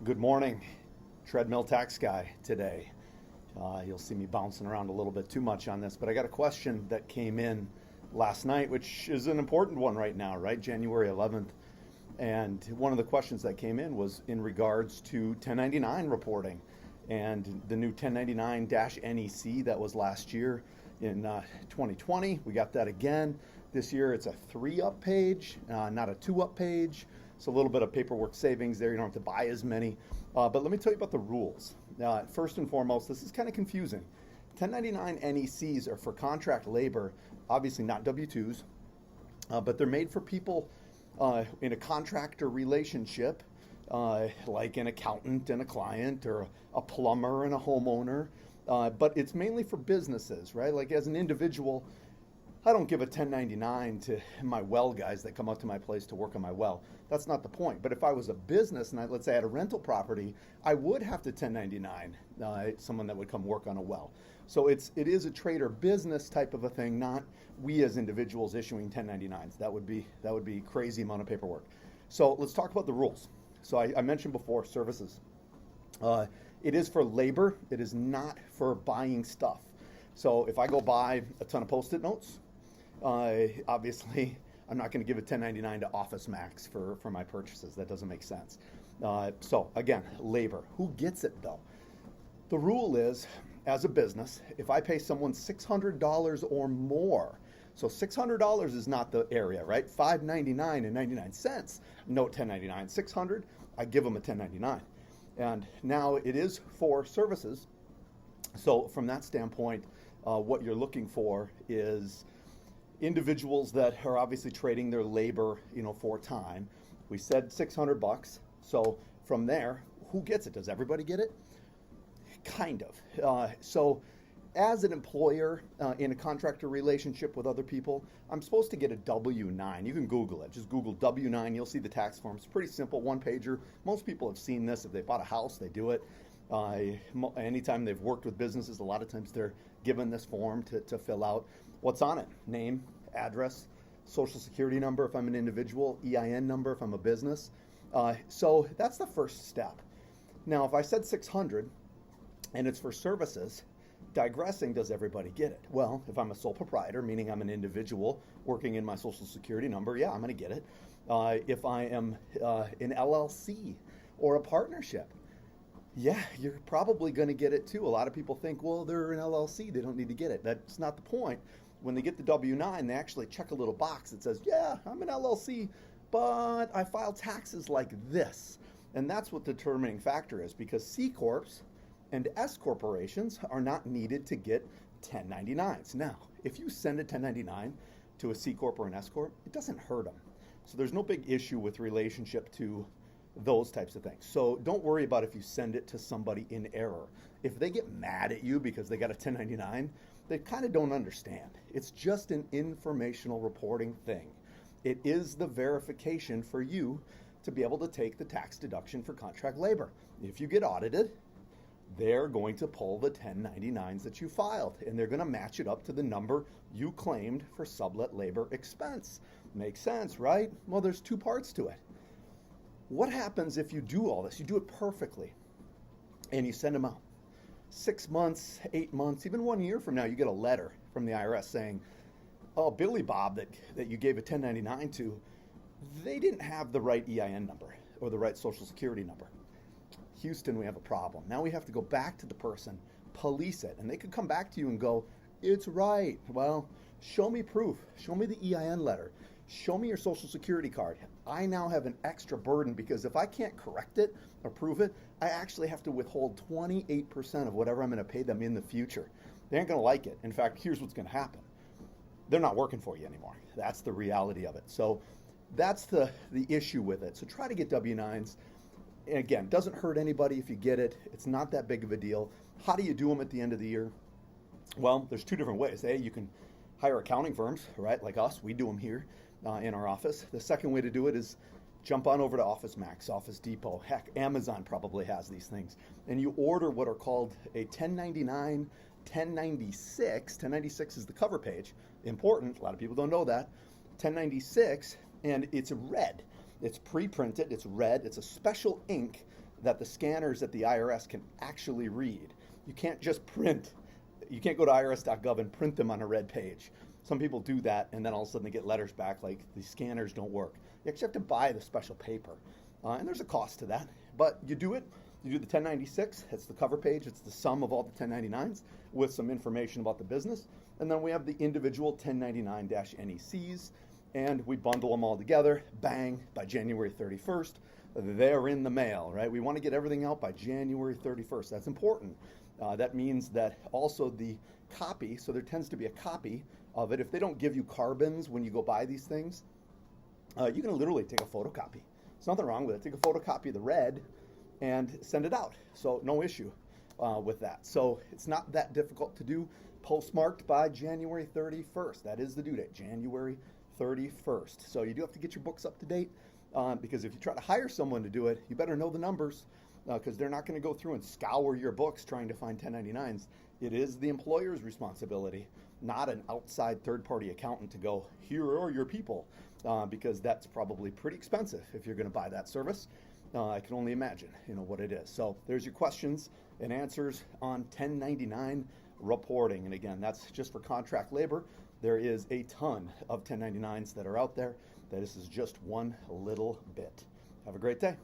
Good morning, treadmill tax guy today. You'll see me bouncing around a little bit too much on this, but I got a question that came in last night, which is an important one right now, right? January 11th. And one of the questions that came in was in regards to 1099 reporting and the new 1099-NEC that was last year in 2020. We got that again. This year it's a 3-up page, not a 2-up page. So a little bit of paperwork savings there. You don't have to buy as many. But let me tell you about the rules. First and foremost, this is kind of confusing. 1099 NECs are for contract labor, obviously not W-2s, but they're made for people in a contractor relationship, like an accountant and a client, or a plumber and a homeowner. But it's mainly for businesses, right? Like as an individual, I don't give a 1099 to my well guys that come up to my place to work on my well. That's not the point. But if I was a business and let's say I had a rental property, I would have to 1099 someone that would come work on a well. So it is a trade or business type of a thing, not we as individuals issuing 1099s. That would be crazy amount of paperwork. So let's talk about the rules. So I mentioned before services. It is for labor. It is not for buying stuff. So if I go buy a ton of Post-it notes, obviously, I'm not going to give a 1099 to Office Max for my purchases. That doesn't make sense. So again, labor. Who gets it though? The rule is, as a business, if I pay someone $600 or more, so $600 is not the area, right? $5.99.99. No 1099. $600, I give them a 1099. And now it is for services. So from that standpoint, what you're looking for is individuals that are obviously trading their labor, for time. We said $600. So from there, who gets it? Does everybody get it? Kind of. So as an employer in a contractor relationship with other people, I'm supposed to get a W-9. You can Google it. Just Google W-9. You'll see the tax form. It's pretty simple, one pager. Most people have seen this. If they bought a house, they do it. Anytime they've worked with businesses, a lot of times they're given this form to fill out. What's on it? Name, address, social security number if I'm an individual, EIN number if I'm a business. So that's the first step. Now, if I said 600 and it's for services, digressing, does everybody get it? Well, if I'm a sole proprietor, meaning I'm an individual working in my social security number, yeah, I'm going to get it. If I am an LLC or a partnership, yeah, you're probably going to get it too. A lot of people think, well, they're an LLC, they don't need to get it. That's not the point. When they get the W-9, they actually check a little box that says, yeah, I'm an LLC, but I file taxes like this. And that's what the determining factor is, because C Corps and S corporations are not needed to get 1099s. Now, if you send a 1099 to a C Corp or an S Corp, it doesn't hurt them. So there's no big issue with relationship to those types of things. So don't worry about if you send it to somebody in error. If they get mad at you because they got a 1099, they kind of don't understand. It's just an informational reporting thing. It is the verification for you to be able to take the tax deduction for contract labor. If you get audited, they're going to pull the 1099s that you filed, and they're going to match it up to the number you claimed for sublet labor expense. Makes sense, right? Well, there's two parts to it. What happens if you do all this? You do it perfectly, and you send them out. 6 months, 8 months, even 1 year from now, you get a letter from the IRS saying, oh, Billy Bob that you gave a 1099 to, they didn't have the right EIN number or the right social security number. Houston, we have a problem. Now we have to go back to the person, police it, and they could come back to you and go, it's right. Well, show me proof. Show me the EIN letter. Show me your social security card. I now have an extra burden because if I can't correct it or prove it, I actually have to withhold 28% of whatever I'm going to pay them in the future. They aren't going to like it. In fact, here's what's going to happen. They're not working for you anymore. That's the reality of it. So that's the issue with it. So try to get W-9s. And again, doesn't hurt anybody if you get it. It's not that big of a deal. How do you do them at the end of the year? Well, there's two different ways. You can hire accounting firms, right? Like us, we do them here in our office. The second way to do it is jump on over to Office Max, Office Depot. Heck, Amazon probably has these things. And you order what are called a 1099, 1096. 1096 is the cover page. Important, a lot of people don't know that. 1096, and it's red. It's pre-printed, it's red, it's a special ink that the scanners at the IRS can actually read. You can't just print. You can't go to irs.gov and print them on a red page. Some people do that, and then all of a sudden they get letters back like the scanners don't work. You actually have to buy the special paper, and there's a cost to that. But you do it. You do the 1096. It's the cover page. It's the sum of all the 1099s with some information about the business. And then we have the individual 1099-NECs, and we bundle them all together. Bang, by January 31st, they're in the mail, right? We want to get everything out by January 31st. That's important. That means that also the copy, so there tends to be a copy of it. If they don't give you carbons when you go buy these things, you can literally take a photocopy. There's nothing wrong with it. Take a photocopy of the red and send it out. So no issue with that. So it's not that difficult to do. Postmarked by January 31st. That is the due date, January 31st. So you do have to get your books up to date because if you try to hire someone to do it, you better know the numbers because they're not going to go through and scour your books trying to find 1099s. It is the employer's responsibility, not an outside third-party accountant to go, here are your people, because that's probably pretty expensive if you're going to buy that service. I can only imagine, what it is. So there's your questions and answers on 1099 reporting. And again, that's just for contract labor. There is a ton of 1099s that are out there. This is just one little bit. Have a great day.